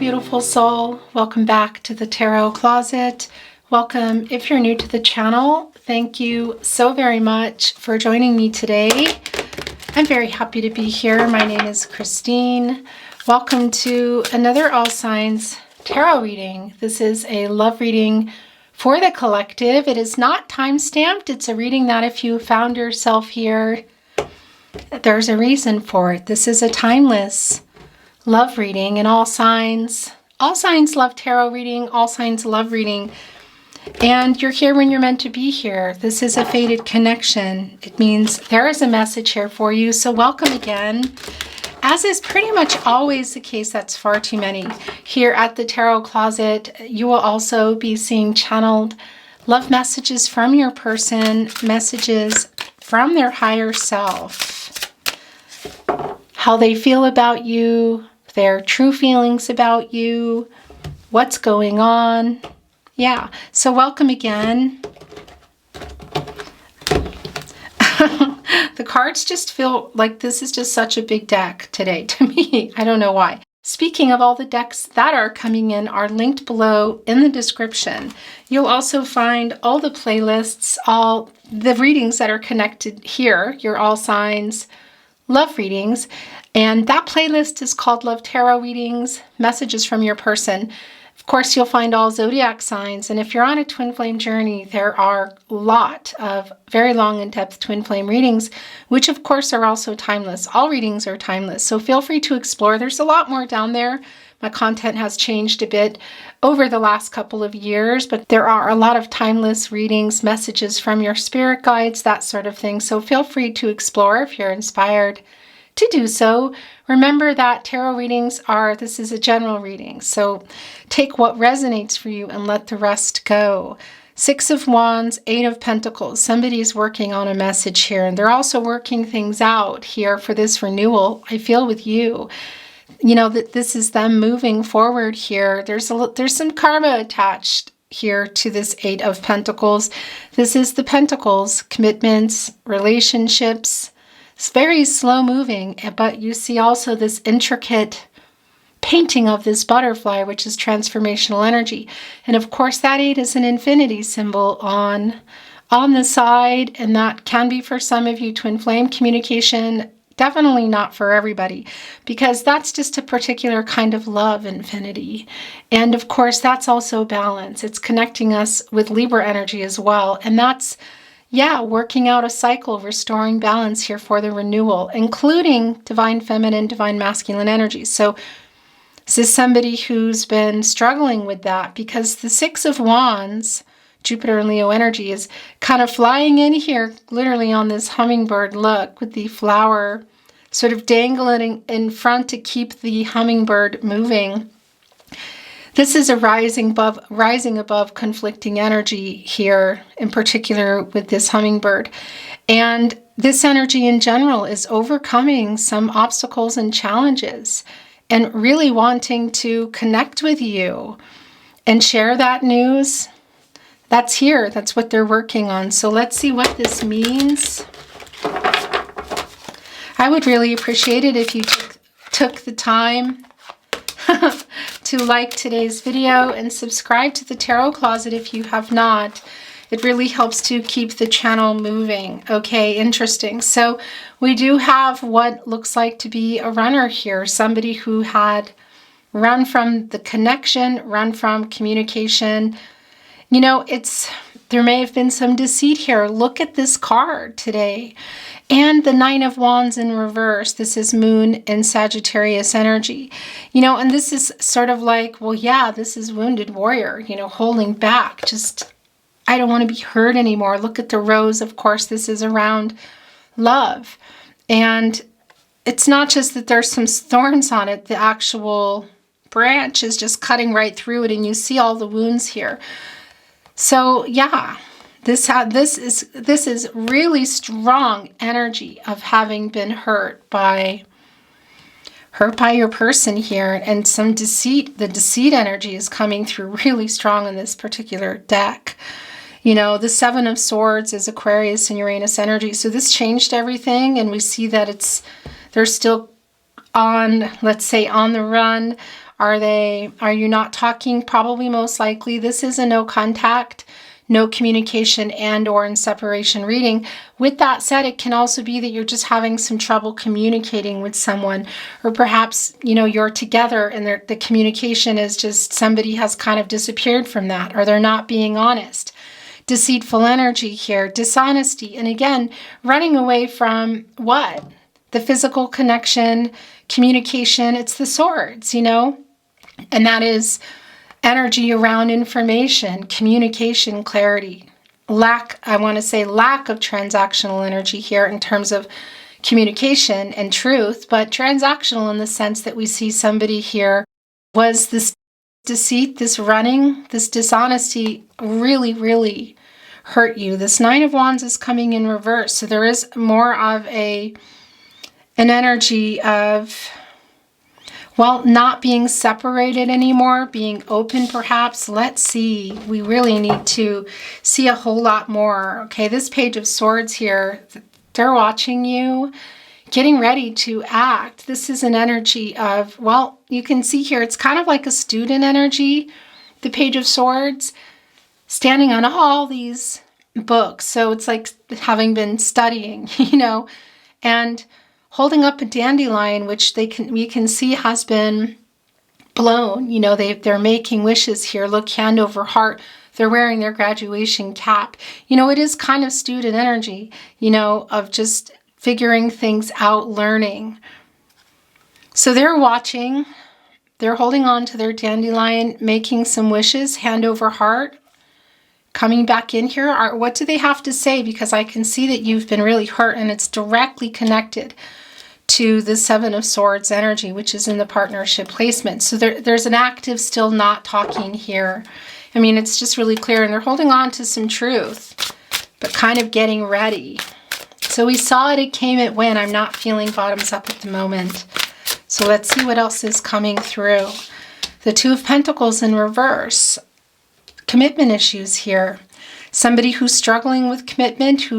beautiful soul. Welcome back to the Tarot Closet. Welcome if you're new to the channel. Thank you so very much for joining me today. I'm very happy to be here. My name is Christine. Welcome to another All Signs Tarot reading. This is a love reading for the collective. It is not time-stamped. It's a reading that if you found yourself here, there's a reason for it. This is a timeless love reading, and all signs love tarot reading, all signs love reading. And you're here when you're meant to be here. This is a fated connection. It means there is a message here for you. So welcome again. As is pretty much always the case, that's far too many. Here at the Tarot Closet, you will also be seeing channeled love messages from your person, messages from their higher self, how they feel about you, their true feelings about you, what's going on. Yeah, so welcome again. The cards just feel like this is just such a big deck today to me. I don't know why. Speaking of, all the decks that are coming in are linked below in the description. You'll also find all the playlists, all the readings that are connected here, your all signs love readings. And that playlist is called Love Tarot Readings, Messages from Your Person. Of course, you'll find all zodiac signs. And if you're on a twin flame journey, there are a lot of very long in-depth twin flame readings, which of course are also timeless. All readings are timeless. So feel free to explore. There's a lot more down there. My content has changed a bit over the last couple of years, but there are a lot of timeless readings, messages from your spirit guides, that sort of thing. So feel free to explore if you're inspired to do so. Remember that tarot readings this is a general reading, so take what resonates for you and let the rest go. Six of Wands, Eight of Pentacles. Somebody's working on a message here, and they're also working things out here for this renewal. I feel with you, you know, that this is them moving forward here. There's some karma attached here to this Eight of Pentacles. This is the Pentacles, commitments, relationships. It's very slow moving, but you see also this intricate painting of this butterfly, which is transformational energy. And of course, that 8 is an infinity symbol on the side, and that can be for some of you twin flame communication. Definitely not for everybody, because that's just a particular kind of love, infinity. And of course, that's also balance. It's connecting us with Libra energy as well. And that's, yeah, working out a cycle, restoring balance here for the renewal, including divine feminine, divine masculine energy. So this is somebody who's been struggling with that, because the Six of Wands, Jupiter and Leo energy, is kind of flying in here, literally on this hummingbird look, with the flower sort of dangling in front to keep the hummingbird moving. This is a rising above conflicting energy here, in particular with this hummingbird. And this energy in general is overcoming some obstacles and challenges and really wanting to connect with you and share that news. That's here. That's what they're working on. So let's see what this means. I would really appreciate it if you took the time to like today's video and subscribe to the Tarot Closet if you have not. It really helps to keep the channel moving. Okay, interesting. So we do have what looks like to be a runner here, somebody who had run from the connection, run from communication. You know, there may have been some deceit here. Look at this card today. And the Nine of Wands in reverse. This is Moon and Sagittarius energy. You know, and this is sort of like, well, yeah, this is wounded warrior, you know, holding back. Just, I don't want to be hurt anymore. Look at the rose. Of course, this is around love. And it's not just that there's some thorns on it. The actual branch is just cutting right through it. And you see all the wounds here. So, yeah. This is really strong energy of having been hurt by your person here, and some deceit. The deceit energy is coming through really strong in this particular deck. You know, the Seven of Swords is Aquarius and Uranus energy. So this changed everything, and we see that they're still on, let's say, on the run. Are you not talking? Probably, most likely. This is a no contact, no communication, and or in separation reading. With that said, it can also be that you're just having some trouble communicating with someone, or perhaps, you know, you're together and the communication is just, somebody has kind of disappeared from that, or they're not being honest. Deceitful energy here, dishonesty, and again, running away from what? The physical connection, communication. It's the swords, you know, and that is energy around information, communication, clarity. I want to say lack of transactional energy here in terms of communication and truth, but transactional in the sense that we see somebody here was this deceit, this running, this dishonesty really, really hurt you. This Nine of Wands is coming in reverse. So there is more of an energy of, well, not being separated anymore, being open perhaps. Let's see. We really need to see a whole lot more. Okay, this Page of Swords here, they're watching you, getting ready to act. This is an energy of, well, you can see here, it's kind of like a student energy, the Page of Swords, standing on all these books. So it's like having been studying, you know, and holding up a dandelion, which we can see has been blown. You know, they're making wishes here. Look, hand over heart. They're wearing their graduation cap. You know, it is kind of student energy, you know, of just figuring things out, learning. So they're watching. They're holding on to their dandelion, making some wishes, hand over heart. Coming back in here, what do they have to say? Because I can see that you've been really hurt, and it's directly connected to the Seven of Swords energy, which is in the partnership placement. So there's an active still not talking here. I mean, it's just really clear, and they're holding on to some truth, but kind of getting ready. So we saw it, it came, it went. I'm not feeling bottoms up at the moment. So let's see what else is coming through. The Two of Pentacles in reverse. Commitment issues here. Somebody who's struggling with commitment,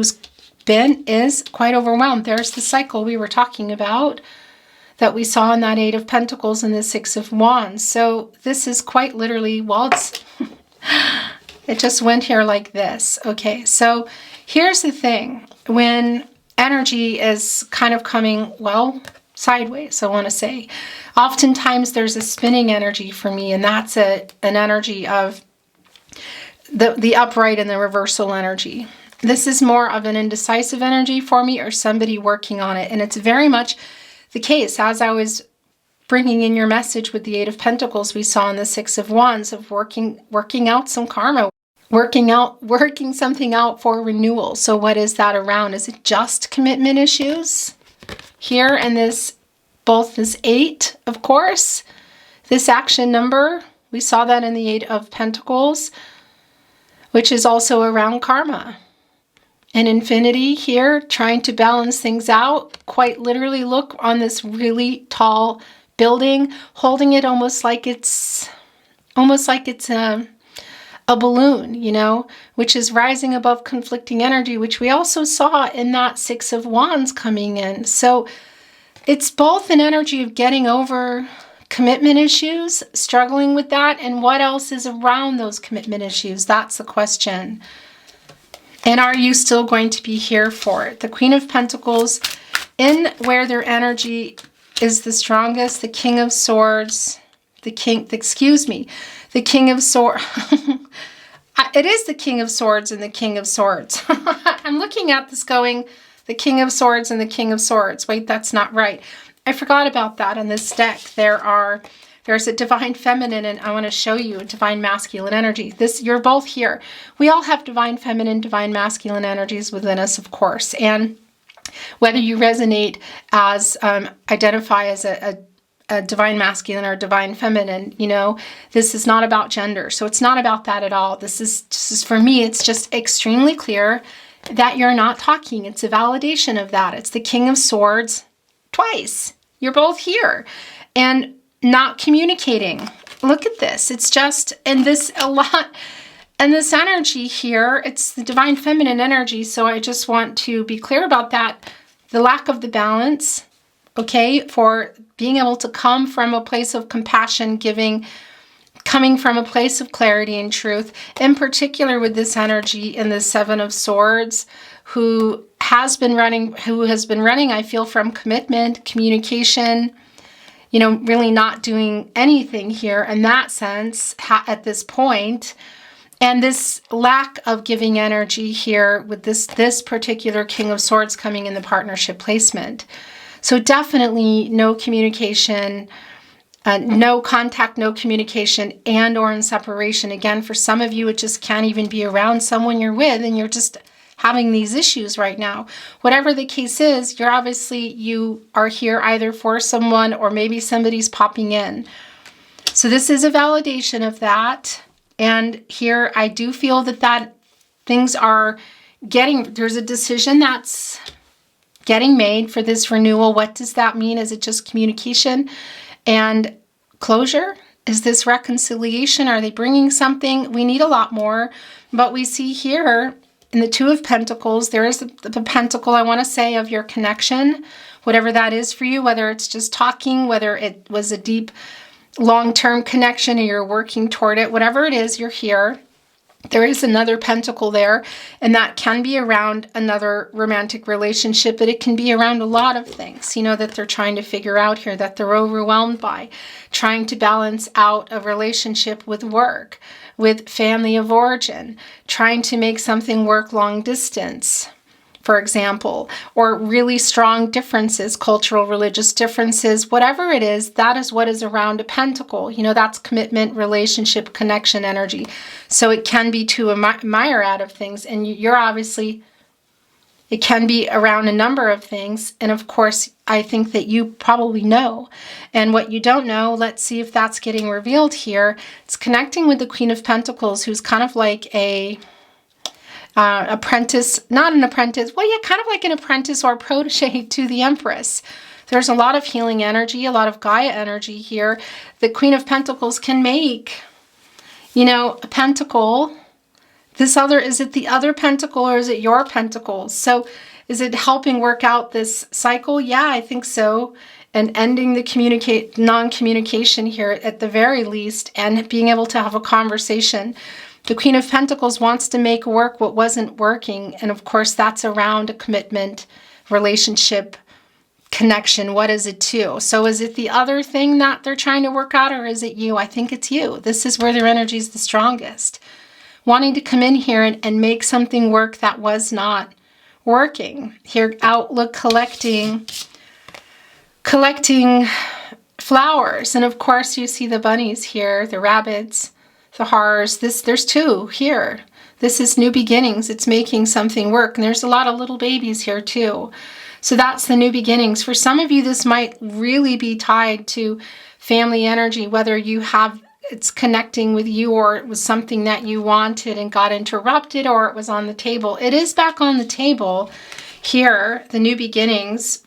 is quite overwhelmed. There's the cycle we were talking about that we saw in that Eight of Pentacles and the Six of Wands. So this is quite literally, well, it just went here like this. Okay, so here's the thing. When energy is kind of coming, well, sideways, I want to say, oftentimes there's a spinning energy for me, and that's an energy of the upright and the reversal energy. This is more of an indecisive energy for me, or somebody working on it. And it's very much the case, as I was bringing in your message with the Eight of Pentacles, we saw in the Six of Wands of working out some karma, working something out for renewal. So what is that around? Is it just commitment issues? Here and both this 8, of course, this action number, we saw that in the Eight of Pentacles, which is also around karma. And infinity here, trying to balance things out. Quite literally, look on this really tall building, holding it almost like it's a balloon, you know, which is rising above conflicting energy, which we also saw in that Six of Wands coming in. So it's both an energy of getting over commitment issues, struggling with that, and what else is around those commitment issues? That's the question. And are you still going to be here for it? The Queen of Pentacles, in where their energy is the strongest, the King of Swords, the King of Swords. It is the King of Swords and the King of Swords. I'm looking at this going, the King of Swords and the King of Swords. Wait, that's not right. I forgot about that on this deck. There's a divine feminine, and I want to show you a divine masculine energy. You're both here. We all have divine feminine, divine masculine energies within us, of course. And whether you resonate as, identify as a divine masculine or divine feminine, you know, this is not about gender. So it's not about that at all. This is for me, it's just extremely clear that you're not talking. It's a validation of that. It's the King of Swords twice. You're both here and not communicating. Look at this. It's just, and this energy here, it's the divine feminine energy. So I just want to be clear about that. The lack of the balance, okay, for being able to come from a place of compassion, giving, coming from a place of clarity and truth, in particular with this energy in the Seven of Swords, who has been running, I feel, from commitment, communication, you know, really not doing anything here in that sense at this point. And this lack of giving energy here with this particular King of Swords coming in the partnership placement. So definitely no communication, no contact, no communication, and or in separation. Again, for some of you, it just can't even be around someone you're with, and you're just having these issues right now. Whatever the case is, you are here either for someone or maybe somebody's popping in. So this is a validation of that. And here I do feel that things are there's a decision that's getting made for this renewal. What does that mean? Is it just communication and closure? Is this reconciliation? Are they bringing something? We need a lot more. But we see here in the Two of Pentacles, there is the pentacle, I want to say, of your connection, whatever that is for you, whether it's just talking, whether it was a deep, long-term connection and you're working toward it, whatever it is, you're here. There is another pentacle there, and that can be around another romantic relationship, but it can be around a lot of things, you know, that they're trying to figure out here, that they're overwhelmed by, trying to balance out a relationship with work, with family of origin, trying to make something work long distance, for example, or really strong differences, cultural, religious differences, whatever it is, that is what is around a pentacle. You know, that's commitment, relationship, connection energy. So it can be to a myriad of things. And you're obviously, it can be around a number of things. And of course, I think that you probably know. And what you don't know, let's see if that's getting revealed here. It's connecting with the Queen of Pentacles, who's kind of like a apprentice, not an apprentice, well, yeah, kind of like an apprentice or protege to the Empress. There's a lot of healing energy, a lot of Gaia energy here. The Queen of Pentacles can make, you know, a pentacle. Is it the other pentacle or is it your pentacles? So is it helping work out this cycle? Yeah, I think so. And ending the non-communication here at the very least, and being able to have a conversation. The Queen of Pentacles wants to make work what wasn't working. And of course, that's around a commitment, relationship, connection. What is it to? So is it the other thing that they're trying to work out, or is it you? I think it's you. This is where their energy is the strongest. Wanting to come in here and make something work that was not working. Here, outlook, collecting flowers. And of course, you see the bunnies here, the rabbits, the horrors. There's two here. This is new beginnings. It's making something work. And there's a lot of little babies here too. So that's the new beginnings. For some of you, this might really be tied to family energy, whether it's connecting with you or it was something that you wanted and got interrupted, or it was on the table. It is back on the table here, the new beginnings.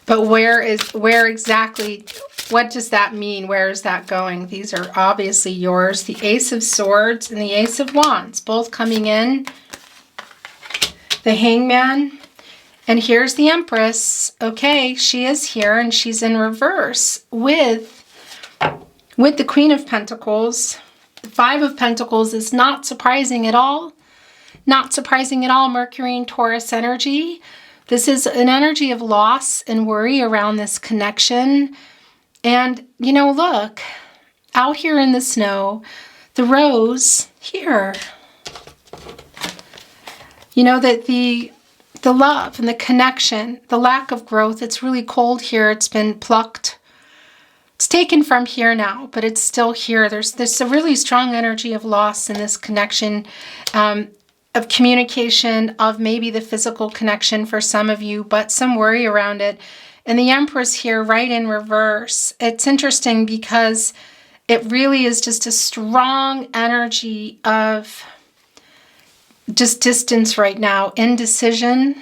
But where exactly, what does that mean? Where is that going? These are obviously yours. The Ace of Swords and the Ace of Wands, both coming in. The Hangman. And here's the Empress. Okay, she is here and she's in reverse with the Queen of Pentacles. The Five of Pentacles is not surprising at all. Not surprising at all. Mercury and Taurus energy. This is an energy of loss and worry around this connection. And, you know, look, out here in the snow, the rose here, you know, that the love and the connection, the lack of growth, it's really cold here. It's been plucked. It's taken from here now, but it's still here. There's a really strong energy of loss in this connection, of communication, of maybe the physical connection for some of you, but some worry around it. And the Empress here, right in reverse. It's interesting because it really is just a strong energy of just distance right now, indecision.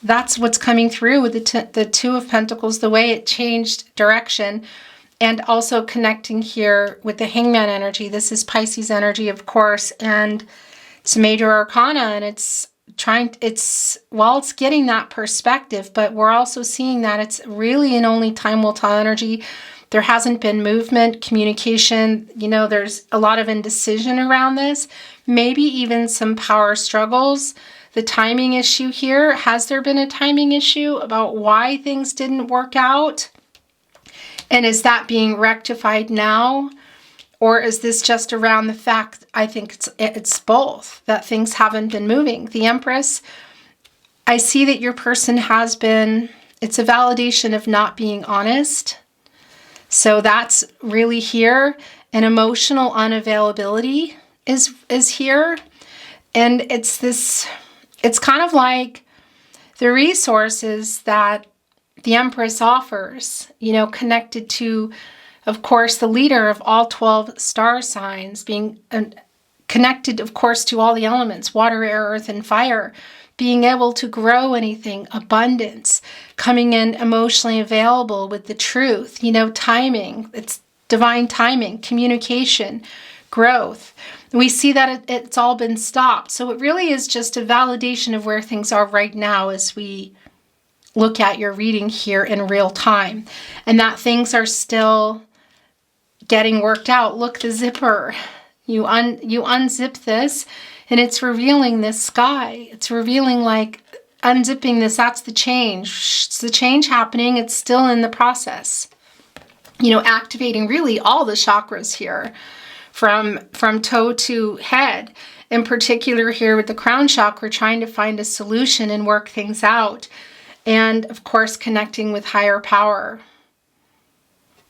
That's what's coming through with the Two of Pentacles, the way it changed direction. And also connecting here with the Hangman energy. This is Pisces energy, of course, and it's a major arcana, and it's it's getting that perspective, but we're also seeing that it's really an only time will tell energy. There hasn't been movement, communication, there's a lot of indecision around this, maybe even some power struggles. The timing issue here, has there been a timing issue about why things didn't work out? And is that being rectified now? Or is this just around the fact, I think it's both, that things haven't been moving. The Empress, I see that your person has been, it's a validation of not being honest. So that's really here. An emotional unavailability is here. And it's kind of like the resources that the Empress offers, connected to, of course, the leader of all 12 star signs, being connected, of course, to all the elements, water, air, earth, and fire, being able to grow anything, abundance, coming in emotionally available with the truth, timing, it's divine timing, communication, growth. We see that it's all been stopped. So it really is just a validation of where things are right now as we look at your reading here in real time, and that things are still getting worked out. Look, the zipper. You unzip this, and it's revealing this sky. It's revealing, like, unzipping this. That's the change. It's the change happening. It's still in the process. Activating really all the chakras here, from toe to head. In particular here with the crown chakra, trying to find a solution and work things out. And of course, connecting with higher power.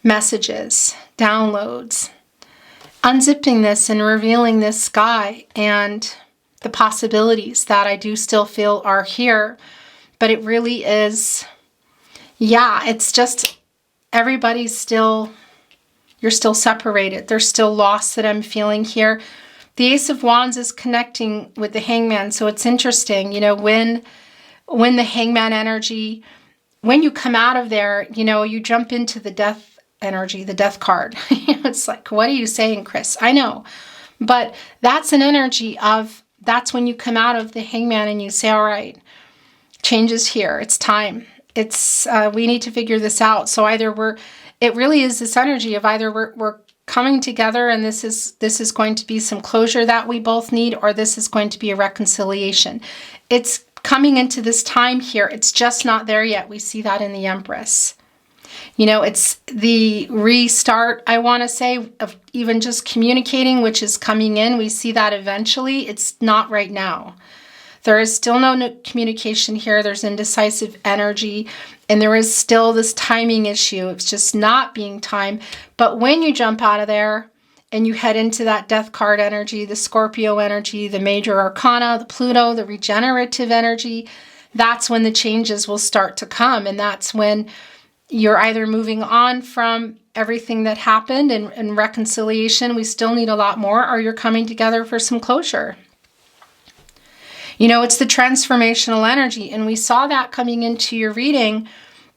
Messages, downloads, unzipping this and revealing this sky and the possibilities that I do still feel are here. But it really is, it's just everybody's still, you're still separated. There's still loss that I'm feeling here. The Ace of Wands is connecting with the Hangman. So it's interesting, when the Hangman energy, when you come out of there, you jump into the death energy, the death card. It's like, what are you saying, Chris? I know. But that's an energy of, that's when you come out of the Hangman and you say, all right, change is here. It's time. We need to figure this out. So either it really is this energy of either we're coming together and this is going to be some closure that we both need, or this is going to be a reconciliation. It's coming into this time here. It's just not there yet. We see that in the Empress. It's the restart, I want to say, of even just communicating, which is coming in. We see that eventually. It's not right now. There is still no communication here. There's indecisive energy, and there is still this timing issue. It's just not being time. But when you jump out of there and you head into that death card energy, the Scorpio energy, the major arcana, the Pluto, the regenerative energy, that's when the changes will start to come. And that's when you're either moving on from everything that happened and reconciliation, we still need a lot more, or you're coming together for some closure. It's the transformational energy, and we saw that coming into your reading.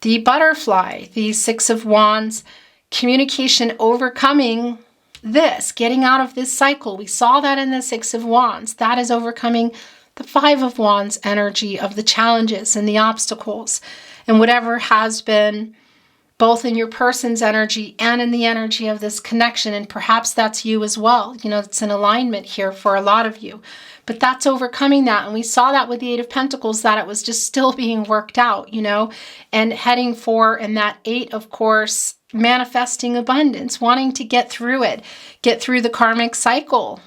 The butterfly, the Six of Wands, communication, overcoming this, getting out of this cycle. We saw that in the Six of Wands. That is overcoming the Five of Wands energy of the challenges and the obstacles and whatever has been both in your person's energy and in the energy of this connection. And perhaps that's you as well. It's an alignment here for a lot of you. But that's overcoming that. And we saw that with the Eight of Pentacles, that it was just still being worked out, and heading for, and that Eight, of course, manifesting abundance, wanting to get through it, get through the karmic cycle,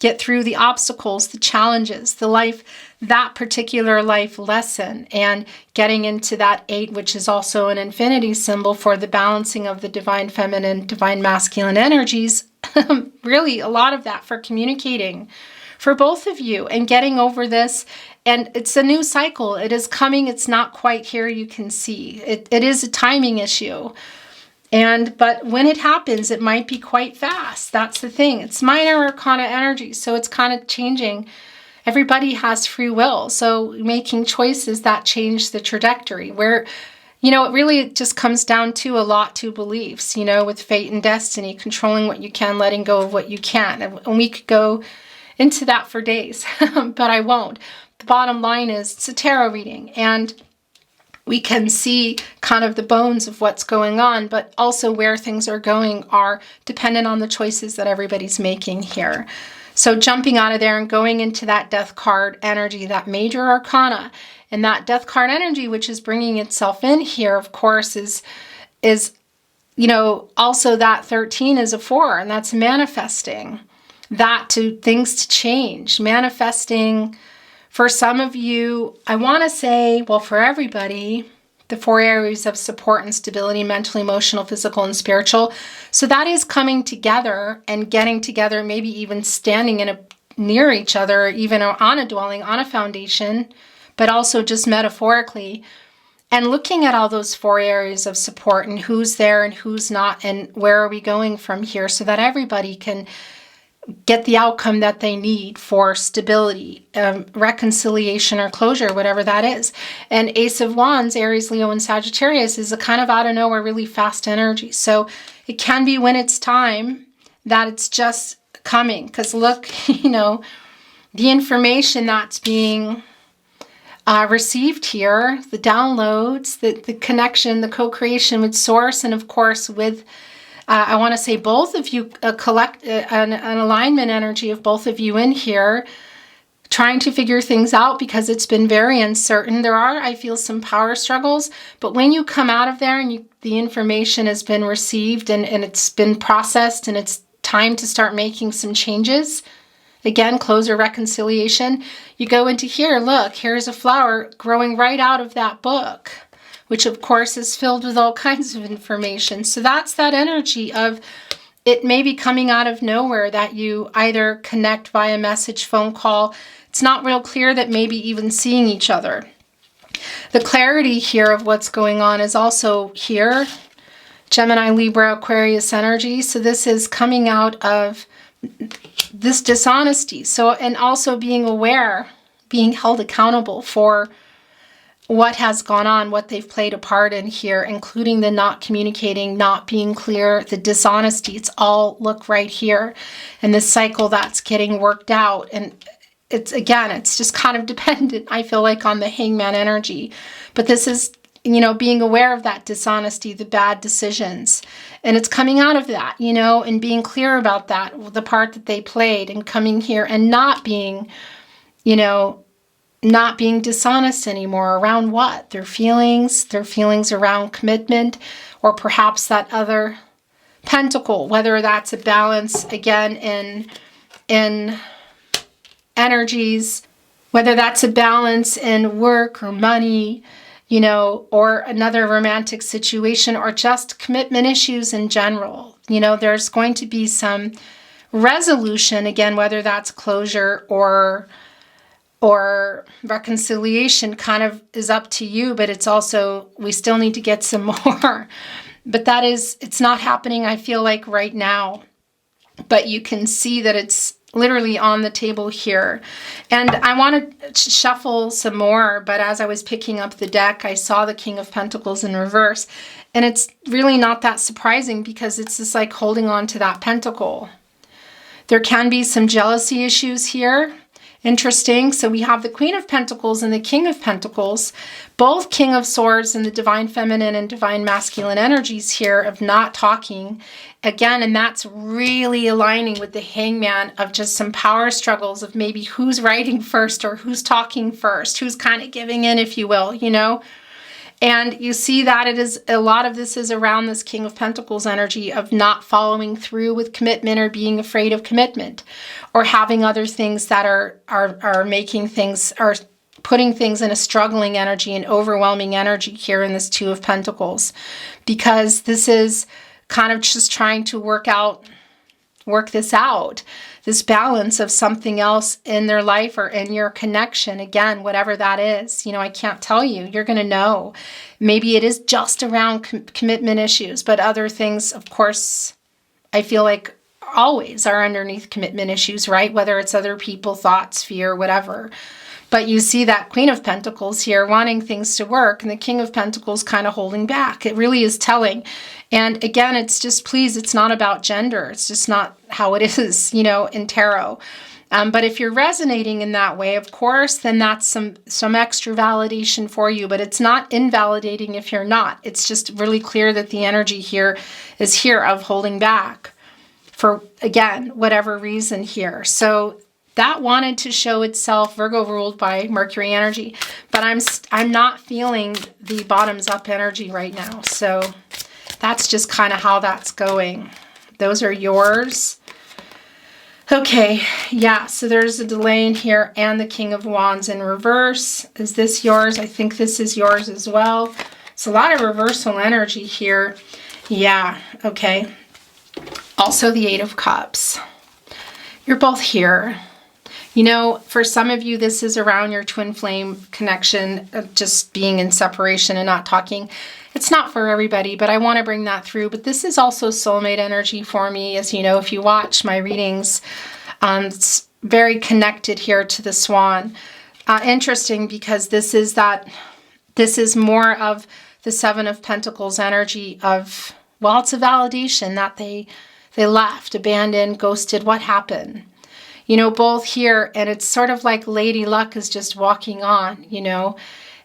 get through the obstacles, the challenges, the life, that particular life lesson, and getting into that Eight, which is also an infinity symbol for the balancing of the divine feminine, divine masculine energies. Really a lot of that for communicating for both of you and getting over this. And it's a new cycle. It is coming. It's not quite here. You can see it is a timing issue. But when it happens, it might be quite fast. That's the thing. It's minor arcana energy. So it's kind of changing. Everybody has free will. So making choices that change the trajectory, where, it really just comes down to a lot to beliefs, with fate and destiny, controlling what you can, letting go of what you can't. And we could go into that for days, but I won't. the bottom line is it's a tarot reading, and we can see kind of the bones of what's going on, but also where things are going are dependent on the choices that everybody's making here. So jumping out of there and going into that death card energy, that major arcana, and that death card energy, which is bringing itself in here, of course, is also that 13 is a 4, and that's manifesting that to things to change, manifesting. For some of you, I want to say, well, for everybody, the 4 areas of support and stability, mental, emotional, physical, and spiritual. So that is coming together and getting together, maybe even standing near each other, even on a dwelling, on a foundation, but also just metaphorically, and looking at all those 4 areas of support and who's there and who's not, and where are we going from here, so that everybody can get the outcome that they need for stability, reconciliation, or closure, whatever that is. And Ace of Wands, Aries, Leo, and Sagittarius is a kind of out of nowhere, really fast energy. So it can be when it's time that it's just coming. Because look, the information that's being received here, the downloads, the connection, the co-creation with Source, and of course with I want to say both of you, an alignment energy of both of you in here, trying to figure things out, because it's been very uncertain. There are, I feel, some power struggles, but when you come out of there and the information has been received and it's been processed and it's time to start making some changes, again, closure, reconciliation, you go into here, look, here's a flower growing right out of that book, which of course is filled with all kinds of information. So that's that energy of it maybe coming out of nowhere, that you either connect via message, phone call. It's not real clear, that maybe even seeing each other. The clarity here of what's going on is also here, Gemini, Libra, Aquarius energy. So this is coming out of this dishonesty. So, and also being aware, being held accountable for what has gone on, what they've played a part in here, including the not communicating, not being clear, the dishonesty. It's all, look right here, and this cycle that's getting worked out. And it's, again, it's just kind of dependent, I feel like, on the hangman energy. But this is, being aware of that dishonesty, the bad decisions. And it's coming out of that, and being clear about that, the part that they played, and coming here and not being, not being dishonest anymore around what? Their feelings around commitment, or perhaps that other pentacle, whether that's a balance, again, in energies, whether that's a balance in work or money, or another romantic situation, or just commitment issues in general. There's going to be some resolution, again, whether that's closure or reconciliation, kind of is up to you, but it's also, we still need to get some more. But it's not happening, I feel like, right now. But you can see that it's literally on the table here. And I want to shuffle some more, but as I was picking up the deck, I saw the King of Pentacles in reverse. And it's really not that surprising, because it's just like holding on to that pentacle. There can be some jealousy issues here. Interesting. So we have the Queen of Pentacles and the King of Pentacles, both King of Swords and the Divine Feminine and Divine Masculine energies here of not talking. Again, and that's really aligning with the Hangman of just some power struggles of maybe who's writing first or who's talking first, who's kind of giving in, if you will, And you see that it is, a lot of this is around this King of Pentacles energy of not following through with commitment, or being afraid of commitment, or having other things that are making things, are putting things in a struggling energy and overwhelming energy here in this Two of Pentacles, because this is kind of just trying to work this out, this balance of something else in their life or in your connection. Again, whatever that is, I can't tell you. You're going to know. Maybe it is just around commitment issues, but other things, of course, I feel like always are underneath commitment issues, right? Whether it's other people, thoughts, fear, whatever. But you see that Queen of Pentacles here wanting things to work, and the King of Pentacles kind of holding back. It really is telling. And again, it's just, please, it's not about gender. It's just not how it is, in tarot. But if you're resonating in that way, of course, then that's some extra validation for you. But it's not invalidating if you're not. It's just really clear that the energy here is here of holding back for, again, whatever reason here. So that wanted to show itself, Virgo ruled by Mercury energy. But I'm not feeling the bottoms up energy right now. So that's just kind of how that's going. Those are yours. Okay, yeah, so there's a delay in here and the King of Wands in reverse. Is this yours? I think this is yours as well. It's a lot of reversal energy here. Yeah, okay. Also the Eight of Cups. You're both here. You know, for some of you, this is around your twin flame connection, just being in separation and not talking. It's not for everybody, but I want to bring that through. But this is also soulmate energy for me. As you know, if you watch my readings, it's very connected here to the Swan. Interesting, because this is more of the Seven of Pentacles energy of, well, it's a validation that they left, abandoned, ghosted. What happened? You know, both here, and it's sort of like Lady Luck is just walking on, you know,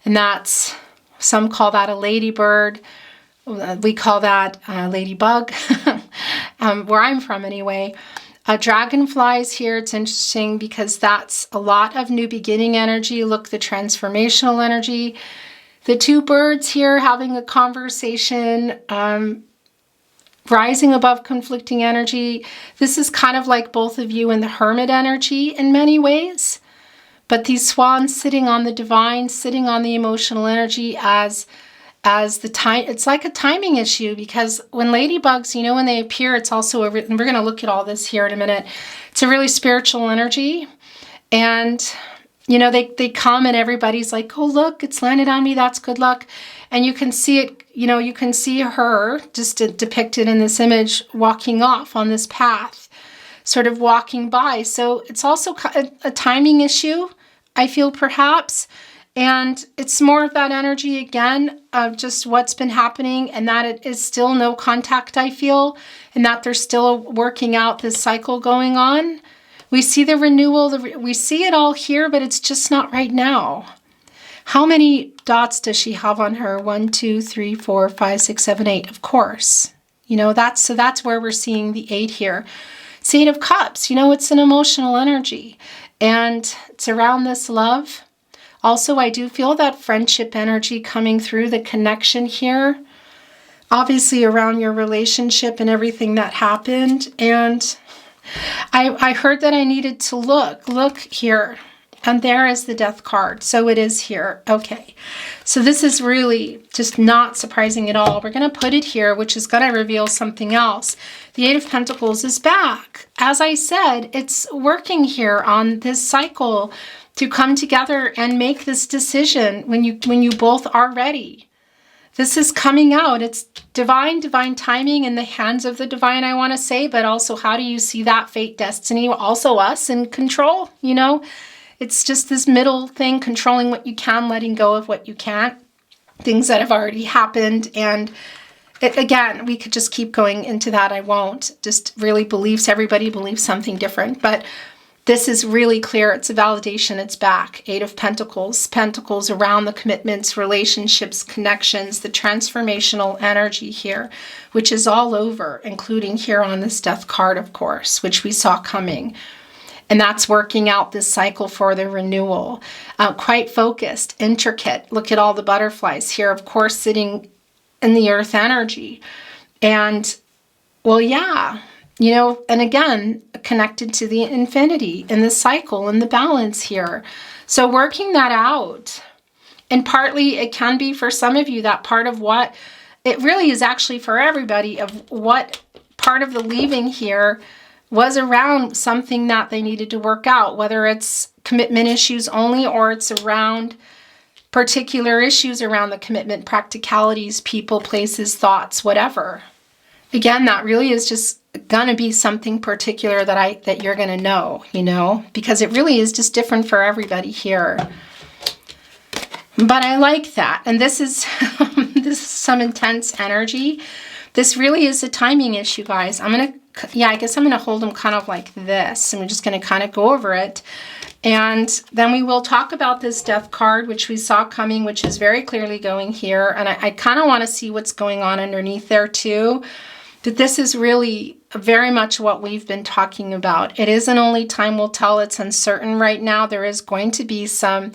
and that's, some call that a ladybird. We call that ladybug, where I'm from anyway. Dragonflies here, it's interesting because that's a lot of new beginning energy. Look, the transformational energy. The two birds here having a conversation, rising above conflicting energy. This is kind of like both of you in the Hermit energy in many ways. But these swans sitting on the divine, sitting on the emotional energy as the time, it's like a timing issue, because when ladybugs, you know, when they appear, it's also, and we're going to look at all this here in a minute, it's a really spiritual energy. And, you know, they come and everybody's like, oh, look, it's landed on me. That's good luck. And you can see it, you know, you can see her just depicted in this image walking off on this path, sort of walking by. So it's also a timing issue, I feel, perhaps. And it's more of that energy, again, of just what's been happening, and that it is still no contact, I feel, and that they're still working out this cycle going on. We see the renewal, we see it all here, but it's just not right now. How many dots does she have on her? 1, 2, 3, 4, 5, 6, 7, 8. Of course. You know, that's where we're seeing the 8 here. It's 8 of Cups. You know, it's an emotional energy. And it's around this love. Also, I do feel that friendship energy coming through, the connection here. Obviously around your relationship and everything that happened. And I heard that I needed to look here. And there is the Death card. So it is here. Okay. So this is really just not surprising at all. We're going to put it here, which is going to reveal something else. The Eight of Pentacles is back. As I said, it's working here on this cycle to come together and make this decision when you both are ready. This is coming out. It's divine timing in the hands of the divine, I want to say, but also how do you see that fate, destiny, also us in control, you know? It's just this middle thing, controlling what you can, letting go of what you can't, things that have already happened. And again, we could just keep going into that. I won't. Just really beliefs. Everybody believes something different. But this is really clear. It's a validation. It's back. 8 of Pentacles. Pentacles around the commitments, relationships, connections, the transformational energy here, which is all over, including here on this Death card, of course, which we saw coming. And that's working out this cycle for the renewal. Quite focused, intricate. Look at all the butterflies here, of course, sitting in the earth energy. And, well, yeah, you know, and again, connected to the infinity and the cycle and the balance here. So working that out. And partly it can be for some of you that part of what, it really is actually for everybody, of what part of the leaving here was around something that they needed to work out, whether it's commitment issues only or it's around particular issues around the commitment, practicalities, people, places, thoughts, whatever. Again, that really is just gonna be something particular that you're gonna know, you know, because it really is just different for everybody here. But I like that. And this is this is some intense energy. This really is a timing issue, guys. I'm going to yeah, I guess I'm going to hold them kind of like this. And we're just going to kind of go over it. And then we will talk about this death card, which we saw coming, which is very clearly going here. And I kind of want to see what's going on underneath there too. But this is really very much what we've been talking about. It isn't only time will tell, it's uncertain right now. There is going to be some,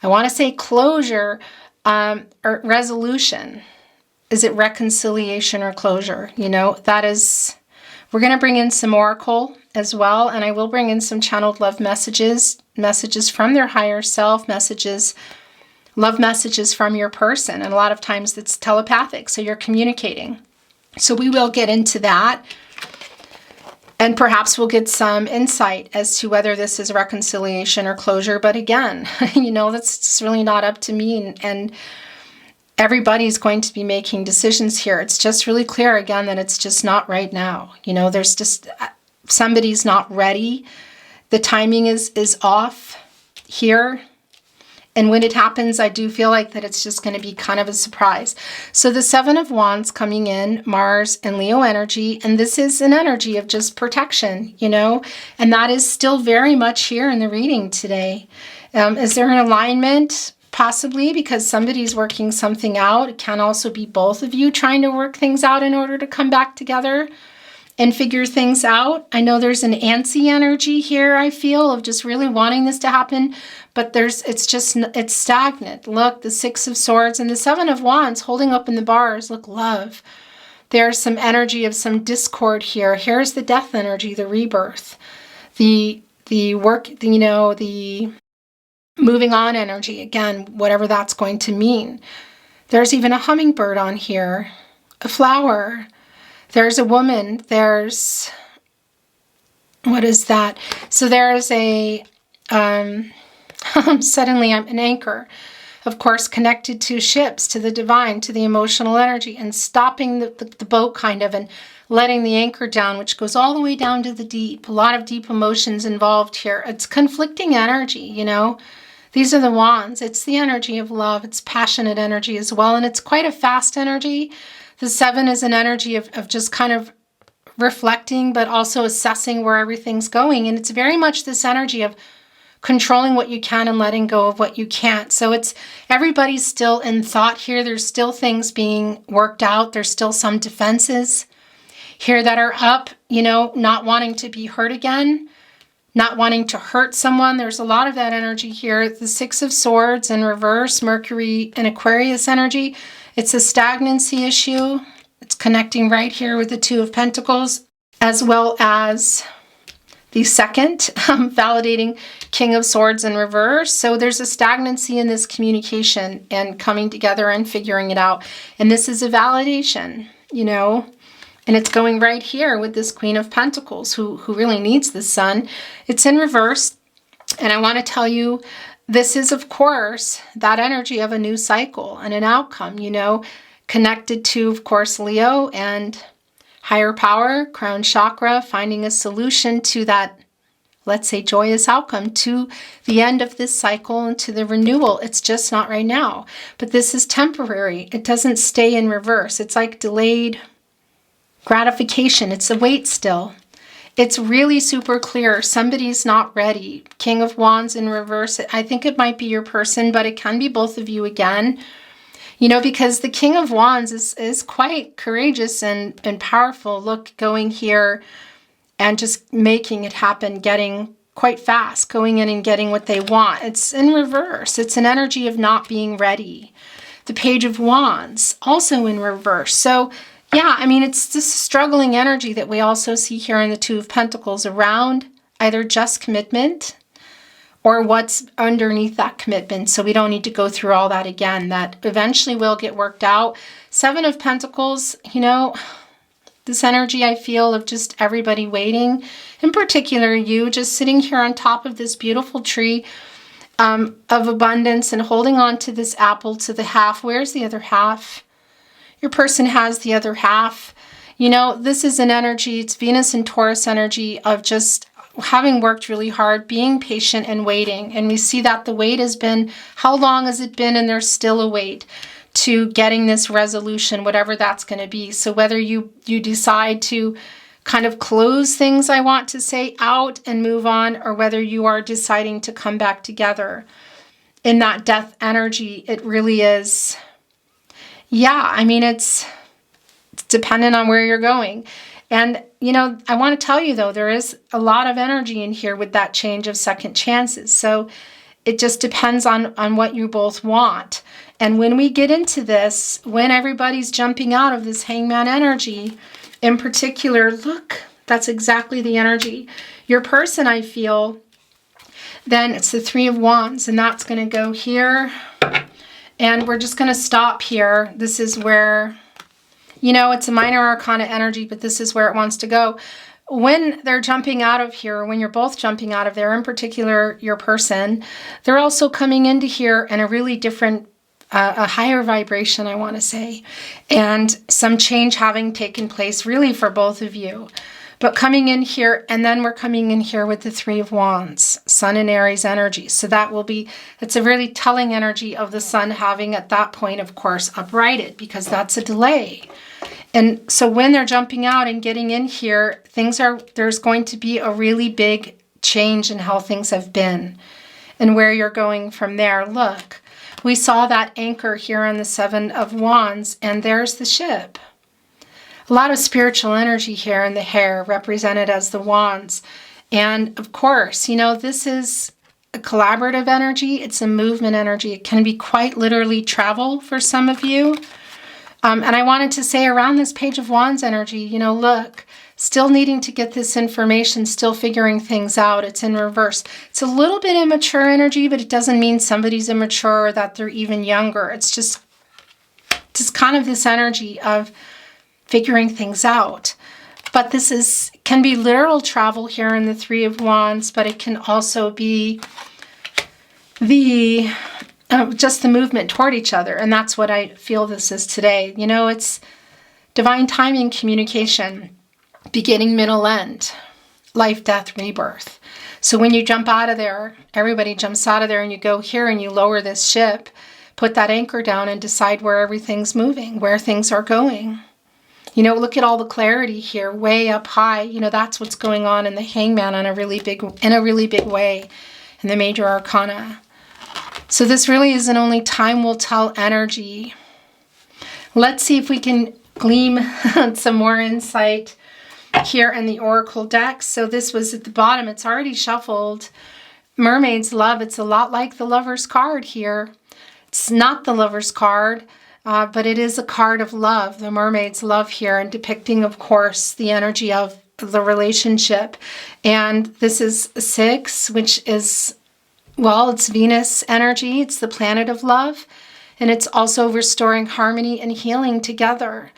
I want to say closure or resolution. Is it reconciliation or closure? You know, that is, we're going to bring in some oracle as well. And I will bring in some channeled love messages, messages from their higher self, messages, love messages from your person. And a lot of times it's telepathic, so you're communicating. So we will get into that. And perhaps we'll get some insight as to whether this is reconciliation or closure. But again, you know, that's just really not up to me. And everybody's going to be making decisions here. It's just really clear again that it's just not right now. You know, there's just, somebody's not ready. The timing is off here. And when it happens, I do feel like that it's just going to be kind of a surprise. So the Seven of Wands coming in, Mars and Leo energy, and this is an energy of just protection, you know, and that is still very much here in the reading today. Is there an alignment? Possibly, because somebody's working something out. It can also be both of you trying to work things out in order to come back together and figure things out. I know there's an antsy energy here, I feel, of just really wanting this to happen, but it's stagnant. Look, the Six of Swords and the Seven of Wands holding up in the bars. Look, love. There's some energy of some discord here. Here's the death energy, the rebirth, the work, you know, the moving on energy, again, whatever that's going to mean. There's even a hummingbird on here, a flower. There's a woman. There's, what is that? So there's a, suddenly I'm an anchor, of course, connected to ships, to the divine, to the emotional energy, and stopping the boat kind of, and letting the anchor down, which goes all the way down to the deep. A lot of deep emotions involved here. It's conflicting energy, you know. These are the wands. It's the energy of love. It's passionate energy as well. And it's quite a fast energy. The seven is an energy of just kind of reflecting, but also assessing where everything's going. And it's very much this energy of controlling what you can and letting go of what you can't. So it's, everybody's still in thought here. There's still things being worked out. There's still some defenses here that are up, you know, not wanting to be hurt again. Not wanting to hurt someone. There's a lot of that energy here. The Six of Swords in reverse, Mercury and Aquarius energy. It's a stagnancy issue. It's connecting right here with the Two of Pentacles, as well as the second, validating King of Swords in reverse. So there's a stagnancy in this communication and coming together and figuring it out. And this is a validation, you know. And it's going right here with this Queen of Pentacles, who really needs the Sun. It's in reverse. And I want to tell you, this is, of course, that energy of a new cycle and an outcome, you know, connected to, of course, Leo and higher power, crown chakra, finding a solution to that, let's say, joyous outcome, to the end of this cycle and to the renewal. It's just not right now. But this is temporary. It doesn't stay in reverse. It's like delayed gratification. It's a wait still. It's really super clear. Somebody's not ready. King of Wands in reverse. I think it might be your person, but it can be both of you again. You know, because the King of Wands is quite courageous and powerful. Look, going here and just making it happen, getting quite fast, going in and getting what they want. It's in reverse. It's an energy of not being ready. The Page of Wands, also in reverse. So yeah, I mean, it's this struggling energy that we also see here in the Two of Pentacles around either just commitment or what's underneath that commitment. So we don't need to go through all that again. That eventually will get worked out. Seven of Pentacles, you know, this energy I feel of just everybody waiting. In particular, you just sitting here on top of this beautiful tree of abundance and holding on to this apple to the half. Where's the other half? Your person has the other half. You know, this is an energy, it's Venus and Taurus energy of just having worked really hard, being patient and waiting. And we see that the wait has been, how long has it been? And there's still a wait to getting this resolution, whatever that's going to be. So whether you decide to kind of close things, I want to say, out and move on, or whether you are deciding to come back together. In that death energy, it really is, yeah, I mean, it's dependent on where you're going. And, you know, I want to tell you, though, there is a lot of energy in here with that change of second chances. So it just depends on what you both want. And when we get into this, when everybody's jumping out of this hangman energy, in particular, look, that's exactly the energy. Your person, I feel, then it's the Three of Wands, and that's going to go here. And we're just going to stop here. This is where, you know, it's a minor arcana energy, but this is where it wants to go. When they're jumping out of here, when you're both jumping out of there, in particular your person, they're also coming into here in a really different, a higher vibration, I want to say, and some change having taken place really for both of you. But coming in here, and then we're coming in here with the Three of Wands, Sun and Aries energy. So that will be, it's a really telling energy of the Sun having at that point, of course, uprighted, because that's a delay. And so when they're jumping out and getting in here, there's going to be a really big change in how things have been and where you're going from there. Look, we saw that anchor here on the Seven of Wands, and there's the ship. A lot of spiritual energy here in the hair, represented as the wands. And of course, you know, this is a collaborative energy. It's a movement energy. It can be quite literally travel for some of you. And I wanted to say around this Page of Wands energy, you know, look, still needing to get this information, still figuring things out. It's in reverse. It's a little bit immature energy, but it doesn't mean somebody's immature or that they're even younger. It's just kind of this energy of figuring things out. But this can be literal travel here in the Three of Wands, but it can also be just the movement toward each other. And that's what I feel this is today. You know, it's divine timing, communication, beginning, middle, end, life, death, rebirth. So when you jump out of there, everybody jumps out of there, and you go here and you lower this ship, put that anchor down and decide where everything's moving, where things are going. You know, look at all the clarity here, way up high. You know, that's what's going on in the Hangman in a really big way in the major arcana. So this really isn't only time will tell energy. Let's see if we can glean some more insight here in the Oracle deck. So this was at the bottom. It's already shuffled. Mermaid's Love. It's a lot like the Lover's card here. It's not the Lover's card, but it is a card of love, the Mermaid's Love here, and depicting, of course, the energy of the relationship. And this is 6, which is, well, it's Venus energy. It's the planet of love. And it's also restoring harmony and healing together.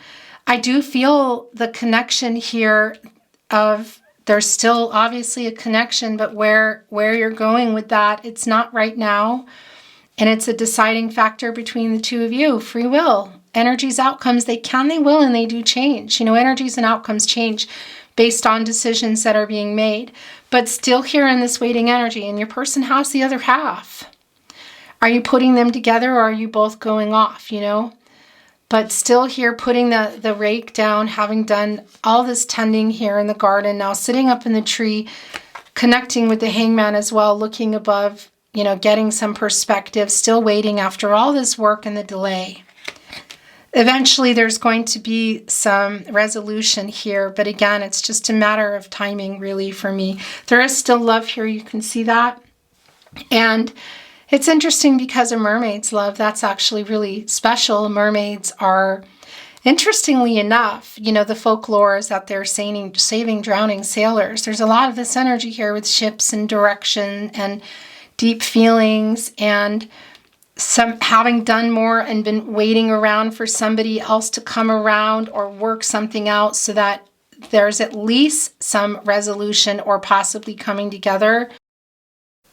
I do feel the connection here of, there's still obviously a connection, but where you're going with that, it's not right now. And it's a deciding factor between the two of you. Free will. Energies, outcomes, they will, and they do change. You know, energies and outcomes change based on decisions that are being made. But still here in this waiting energy, and your person has the other half. Are you putting them together, or are you both going off, you know? But still here putting the rake down, having done all this tending here in the garden, now sitting up in the tree, connecting with the Hangman as well, looking above, you know, getting some perspective, still waiting after all this work and the delay. Eventually there's going to be some resolution here, but again, it's just a matter of timing really for me. There is still love here, you can see that. And it's interesting because of Mermaid's Love, that's actually really special. Mermaids are, interestingly enough, you know, the folklore is that they're saving drowning sailors. There's a lot of this energy here with ships and direction and deep feelings, and some having done more and been waiting around for somebody else to come around or work something out so that there's at least some resolution or possibly coming together.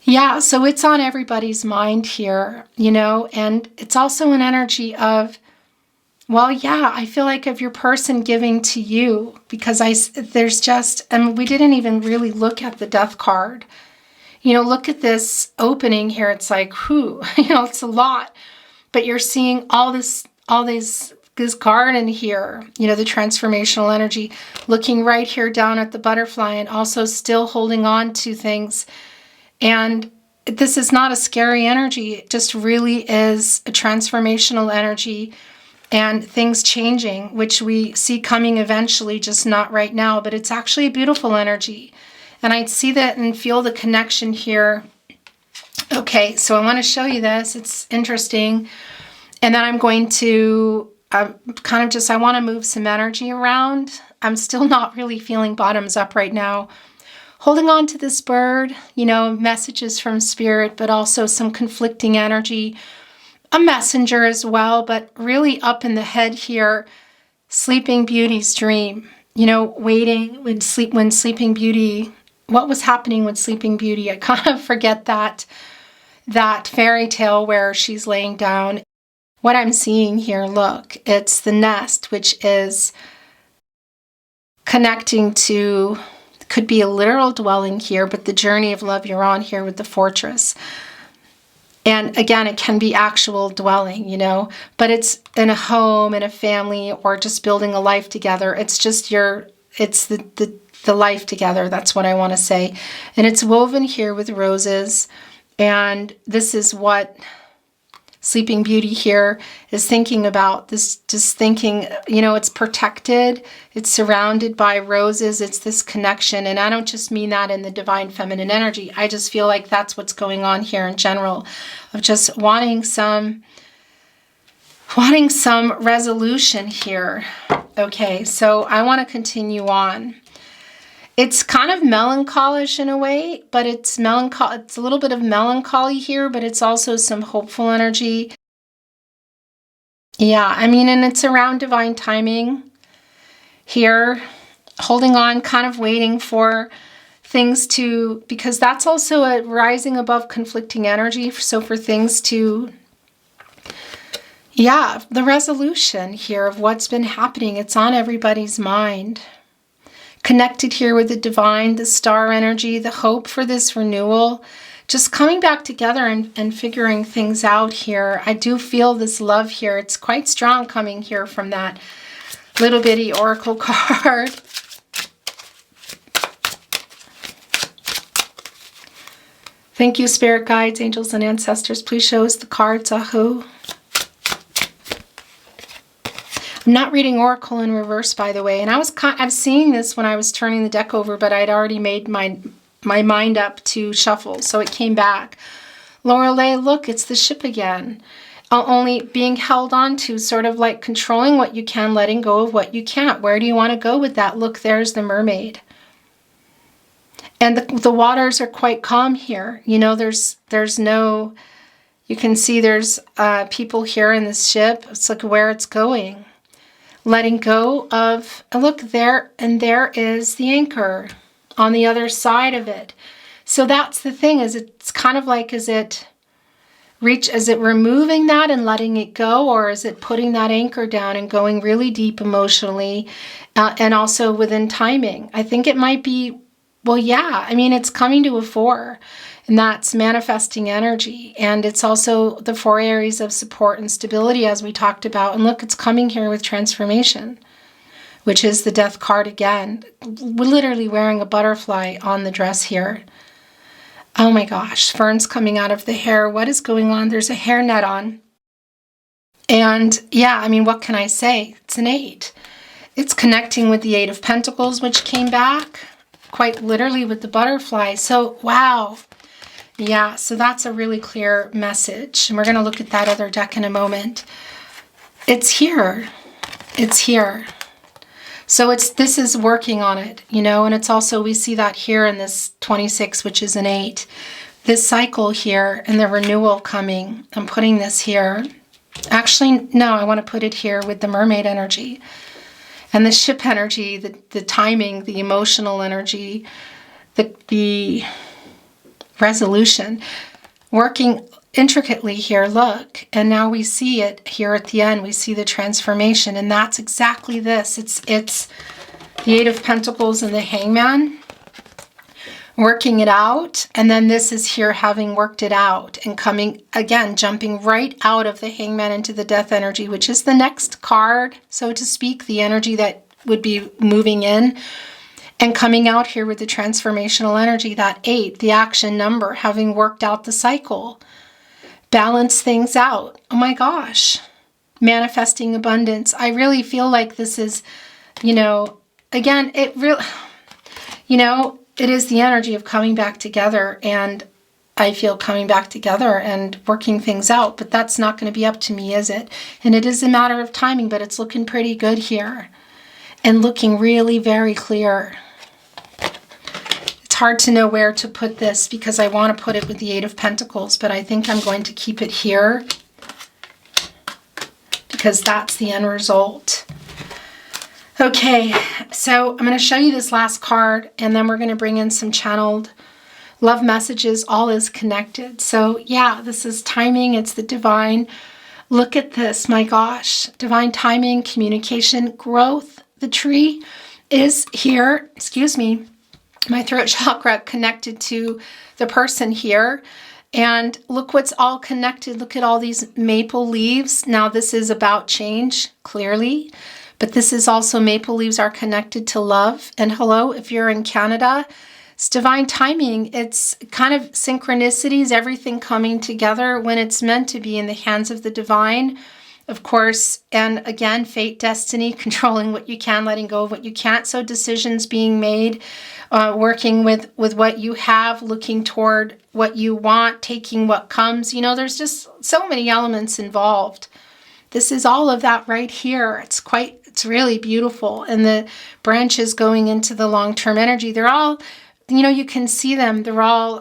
Yeah, so it's on everybody's mind here, you know, and it's also an energy of, well, yeah, I feel like of your person giving to you, because there's just, and we didn't even really look at the Death card. You know, look at this opening here. It's like, whew, you know, it's a lot. But you're seeing all these this garden here, you know, the transformational energy, looking right here down at the butterfly and also still holding on to things. And this is not a scary energy. It just really is a transformational energy and things changing, which we see coming eventually, just not right now, but it's actually a beautiful energy. And I see that and feel the connection here. Okay, so I want to show you this. It's interesting. And then I'm going to I want to move some energy around. I'm still not really feeling bottoms up right now. Holding on to this bird, you know, messages from spirit, but also some conflicting energy. A messenger as well, but really up in the head here, Sleeping Beauty's dream. You know, waiting when Sleeping Beauty, what was happening with Sleeping Beauty? I kind of forget that fairy tale where she's laying down. What I'm seeing here, look, it's the nest, which is connecting to, could be a literal dwelling here, but the journey of love you're on here with the fortress. And again, it can be actual dwelling, you know, but it's in a home, in a family, or just building a life together. It's just it's the life together. That's what I want to say. And it's woven here with roses. And this is what Sleeping Beauty here is thinking about. This, just thinking, you know, it's protected, it's surrounded by roses, it's this connection. And I don't just mean that in the divine feminine energy. I just feel like that's what's going on here in general, of just wanting some resolution here. Okay, so I want to continue on. It's kind of melancholish in a way, but it's melancholy. It's a little bit of melancholy here, but it's also some hopeful energy. Yeah, I mean, and it's around divine timing here, holding on, kind of waiting for things to, because that's also a rising above conflicting energy. So for things to, yeah, the resolution here of what's been happening, it's on everybody's mind. Connected here with the divine, the star energy, the hope for this renewal, just coming back together and figuring things out here. I do feel this love here. It's quite strong coming here from that little bitty oracle card. Thank you, spirit guides, angels, and ancestors. Please show us the cards, Ahu. I'm not reading Oracle in reverse, by the way, and I'm seeing this when I was turning the deck over, but I'd already made my mind up to shuffle, so it came back. Lorelei, look, it's the ship again. Only being held on to, sort of like controlling what you can, letting go of what you can't. Where do you want to go with that? Look, there's the mermaid. And the waters are quite calm here. You know, there's no, you can see there's people here in this ship. It's like where it's going. Letting go of, look there, and there is the anchor on the other side of it. So that's the thing, is it's kind of like, is it removing that and letting it go, or is it putting that anchor down and going really deep emotionally and also within timing? I think it might be, well, yeah, I mean, it's coming to a 4. And that's manifesting energy. And it's also the 4 areas of support and stability, as we talked about. And look, it's coming here with transformation, which is the death card again. We're literally wearing a butterfly on the dress here. Oh my gosh, ferns coming out of the hair. What is going on? There's a hairnet on. And yeah, I mean, what can I say? It's an 8. It's connecting with the 8 of Pentacles, which came back quite literally with the butterfly. So, wow. Yeah, so that's a really clear message. And we're going to look at that other deck in a moment. It's here. It's here. So this is working on it, you know, and it's also, we see that here in this 26, which is an 8. This cycle here and the renewal coming. I'm putting this here. Actually, no, I want to put it here with the mermaid energy. And the ship energy, the timing, the emotional energy, the resolution, working intricately here, look. And now we see it here at the end. We see the transformation, and that's exactly this. It's the 8 of Pentacles and the Hangman, working it out. And then this is here having worked it out and coming, again, jumping right out of the Hangman into the Death energy, which is the next card, so to speak, the energy that would be moving in. And coming out here with the transformational energy, that 8, the action number, having worked out the cycle. Balance things out. Oh my gosh. Manifesting abundance. I really feel like this is, you know, again, it really, you know, it is the energy of coming back together. And I feel coming back together and working things out. But that's not going to be up to me, is it? And it is a matter of timing, but it's looking pretty good here. And looking really very clear. Hard to know where to put this because I want to put it with the 8 of Pentacles, but I think I'm going to keep it here because that's the end result. Okay, so I'm going to show you this last card and then we're going to bring in some channeled love messages. All is connected. So yeah, this is timing. It's the divine. Look at this. My gosh. Divine timing, communication, growth. The tree is here. Excuse me. My throat chakra connected to the person here. And look what's all connected. Look at all these maple leaves. Now this is about change, clearly. But this is also maple leaves are connected to love. And hello, if you're in Canada, it's divine timing. It's kind of synchronicities, everything coming together when it's meant to be in the hands of the divine. Of course, and again, fate, destiny, controlling what you can, letting go of what you can't. So decisions being made, working with what you have, looking toward what you want, taking what comes. You know, there's just so many elements involved. This is all of that right here. It's really beautiful. And the branches going into the long-term energy, they're all, you know, you can see them. They're all,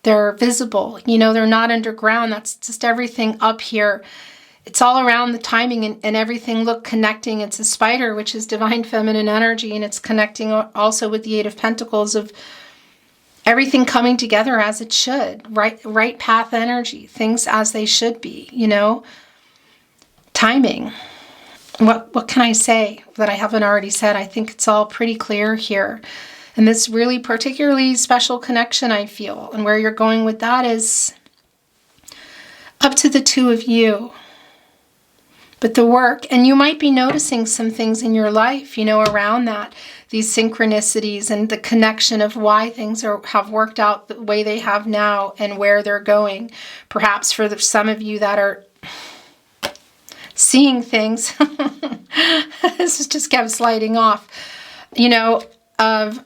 they're visible, you know, they're not underground. That's just everything up here. It's all around the timing and everything, look, connecting. It's a spider, which is divine feminine energy, and it's connecting also with the 8 of Pentacles of everything coming together as it should. Right path energy, things as they should be, you know. Timing. What can I say that I haven't already said? I think it's all pretty clear here. And this really particularly special connection, I feel. And where you're going with that is up to the two of you. But the work, and you might be noticing some things in your life, you know, around that. These synchronicities and the connection of why things have worked out the way they have now and where they're going. Perhaps for some of you that are seeing things, this just kept sliding off, you know, of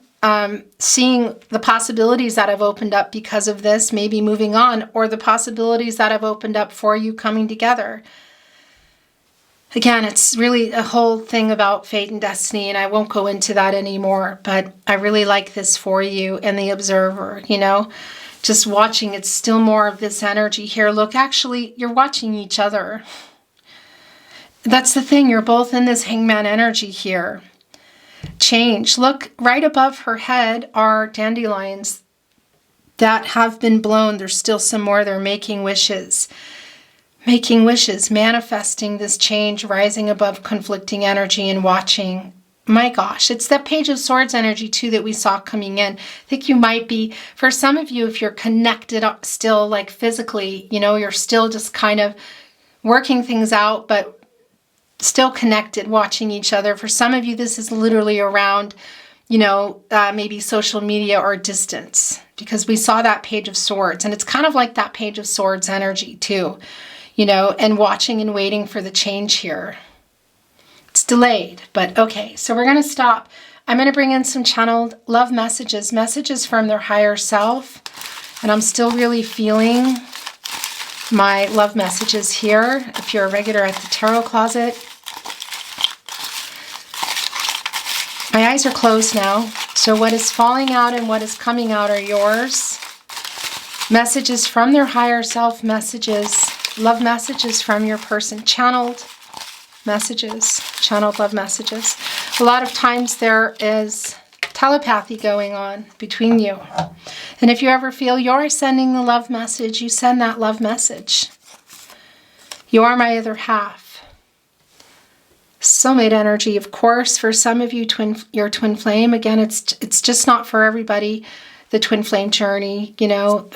seeing the possibilities that have opened up because of this, maybe moving on, or the possibilities that have opened up for you coming together. Again, it's really a whole thing about fate and destiny, and I won't go into that anymore, but I really like this for you and the observer, you know, just watching. It's still more of this energy here. Look, actually, you're watching each other. That's the thing. You're both in this hangman energy here. Change. Look, right above her head are dandelions that have been blown. There's still some more. They're making wishes. Making wishes, manifesting this change, rising above conflicting energy and watching. My gosh, it's that Page of Swords energy too that we saw coming in. I think you might be, for some of you, if you're connected up still, like physically, you know, you're still just kind of working things out, but still connected, watching each other. For some of you, this is literally around, you know, maybe social media or distance, because we saw that Page of Swords, and it's kind of like that Page of Swords energy too, you know, and watching and waiting for the change here. It's delayed, but okay. So we're going to stop. I'm going to bring in some channeled love messages, messages from their higher self, and I'm still really feeling my love messages here. If you're a regular at the Tarot Closet, my eyes are closed now. So what is falling out and what is coming out are yours. Messages from their higher self, messages, love messages from your person, channeled messages, channeled love messages. A lot of times there is telepathy going on between you. And if you ever feel you're sending the love message, you send that love message. You are my other half. Soulmate energy, of course, for some of you, your twin flame. Again, it's just not for everybody, the twin flame journey. You know,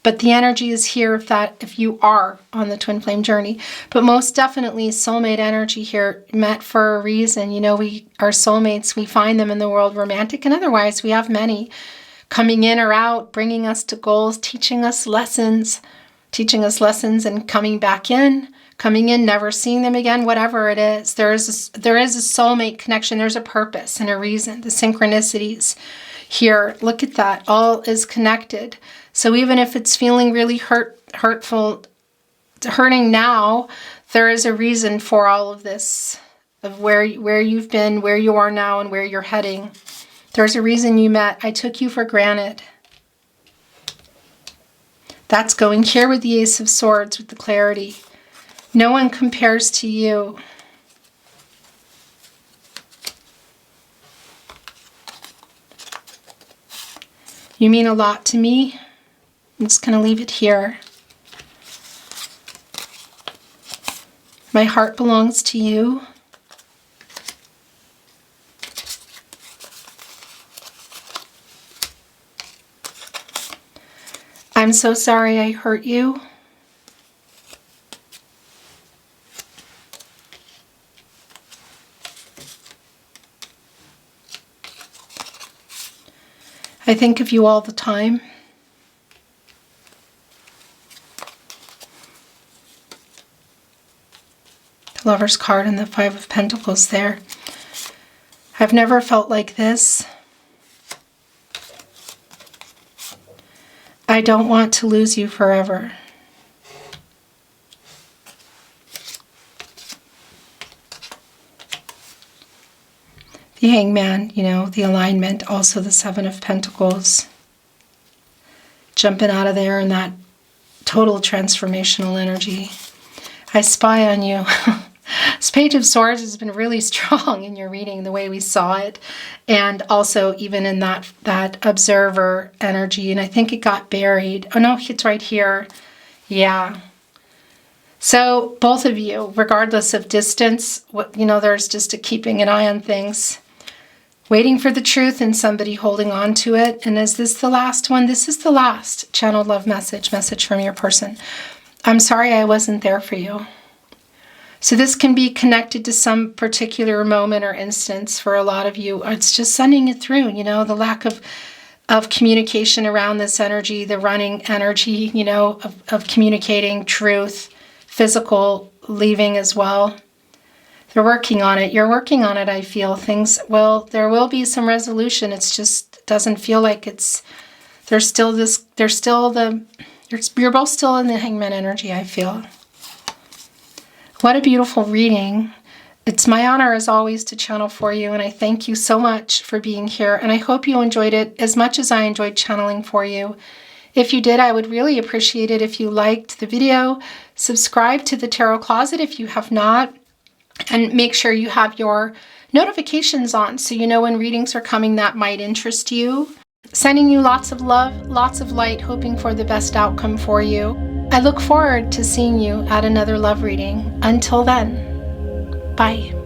but the energy is here if you are on the twin flame journey. But most definitely soulmate energy here, met for a reason. You know, we are soulmates. We find them in the world, romantic and otherwise. We have many coming in or out, bringing us to goals, teaching us lessons and coming back in, never seeing them again, whatever it is. There is a soulmate connection. There's a purpose and a reason. The synchronicities here, look at that. All is connected. So even if it's feeling really hurting now, there is a reason for all of this, of where you've been, where you are now, and where you're heading. There's a reason you met. I took you for granted. That's going here with the Ace of Swords, with the clarity. No one compares to you. You mean a lot to me. I'm just going to leave it here. My heart belongs to you. I'm so sorry I hurt you. I think of you all the time. The Lover's card and the Five of Pentacles there. I've never felt like this. I don't want to lose you forever. The Hangman, you know, the alignment, also the Seven of Pentacles. Jumping out of there in that total transformational energy. I spy on you. This Page of Swords has been really strong in your reading, the way we saw it. And also even in that observer energy. And I think it got buried. Oh no, it's right here. Yeah. So both of you, regardless of distance, you know, there's just a keeping an eye on things. Waiting for the truth and somebody holding on to it. And is this the last one? This is the last channeled love message from your person. I'm sorry I wasn't there for you. So this can be connected to some particular moment or instance for a lot of you. It's just sending it through, you know, the lack of communication around this energy, the running energy, you know, of communicating truth, physical leaving as well. They're working on it. You're working on it, I feel. There will be some resolution. It's just doesn't feel like you're both still in the Hangman energy, I feel. What a beautiful reading. It's my honor, as always, to channel for you, and I thank you so much for being here, and I hope you enjoyed it as much as I enjoyed channeling for you. If you did, I would really appreciate it if you liked the video. Subscribe to the Tarot Closet if you have not, and make sure you have your notifications on so you know when readings are coming that might interest you. Sending you lots of love, lots of light, hoping for the best outcome for you. I look forward to seeing you at another love reading. Until then, bye.